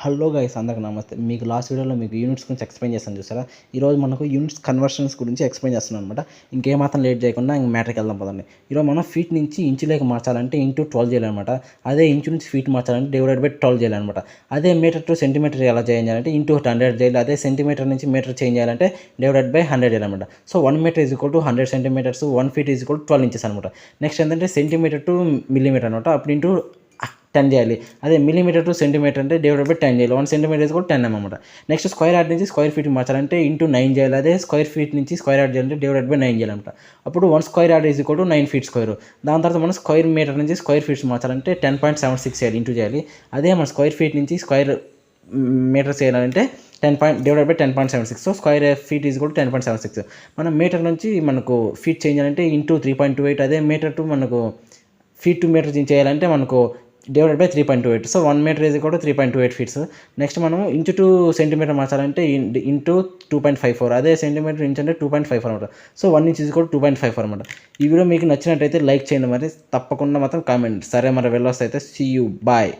Hello guys, అందరికి నమస్తే. మీకు లాస్ట్ వీడియోలో మీకు యూనిట్స్ గురించి ఎక్స్ప్లెయిన్ చేస్తాను చూసారా. ఈరోజు మనకు యూనిట్స్ కన్వర్షన్స్ గురించి ఎక్స్ప్లెయిన్ చేస్తున్నాను అనమాట. ఇంకేమాత్రం లేట్ చేయకుండా మ్యాటర్కి వెళ్దాం పదండి. ఈరోజు మనం ఫీట్ నుంచి ఇంచులోకి మార్చాలంటే ఇంటూ 12 చేయాలన్నమాట. అదే ఇంచు నుంచి ఫీట్ మార్చాలంటే డివైడెడ్ బై 12 చేయాలన్నమాట. అదే మీటర్ టు సెంటీమీటర్ ఎలా చేంజ్ చేయాలంటే ఇంటూ 100 చేయాలి. అదే సెంటీమీటర్ నుంచి మీటర్ చేంజ్ చేయాలంటే డివైడెడ్ బై 100 చేయాలన్నమాట. So 1 metre is equal to 100 centimetres, 1 feet is equal to 12 inches అనమాట. నెక్స్ట్ ఏంటంటే సెంటీమీటర్ టు మిల్లీమీటర్ అనమాట. అప్పుడు ఇంటూ 10 చేయాలి. అదే మిల్లీమీటర్ టు సెంటీమీటర్ అంటే డివైడెడ్ బై 10 చేయాలి. 1 సెంటీమీటర్ కూడా 10 అనమాట. నెక్స్ట్ స్క్వేర్ యార్డ్ నుంచి స్క్వేర్ ఫీట్ మార్చాలంటే ఇంటూ 9 చేయాలి. అదే స్క్వేర్ ఫీట్ నుంచి స్క్వేర్ యార్డ్ చేయాలంటే డివైడెడ్ బై 9 చేయాలన్నమాట. అప్పుడు 1 square yard is equal to 9 feet square. దాని తర్వాత మనం స్క్వేర్ మీటర్ నుంచి స్క్వేర్ ఫీట్స్ మార్చాలంటే 10.76 చేయాలి, ఇంటూ చేయాలి. అదే మన స్క్వేర్ ఫీట్ నుంచి స్క్వేర్ మీటర్స్ చేయాలంటే divided by 10.76. So square feet is కూడా 10.76. మనం మీటర్ నుంచి మనకు ఫీట్ చేంజ్ చేయాలంటే ఇంటూ 3.28. అదే మీటర్ టు మనకు ఫీట్ టు మీటర్ చేంజ్ చేయాలంటే మనకు divided by 3.28. So 1 metre is కూడా 3.28 ఫీట్స్. నెక్స్ట్ మనం ఇంచు టు సెంటీమీటర్ మార్చాలంటే ఇంటూ 2.54. అదే సెంటీమీటర్ ఇంచ్ అంటే 2.54 అనమాట. సో 1 ఇంచ్ ఈజ్ కూడా 2.54 అనమాట. ఈ వీడియో మీకు నచ్చినట్టయితే లైక్ చేయండి, మరి తప్పకుండా మాత్రం కామెంట్. సరే, మరి వెళ్ళొస్తే అయితే సీ యూ, బాయ్.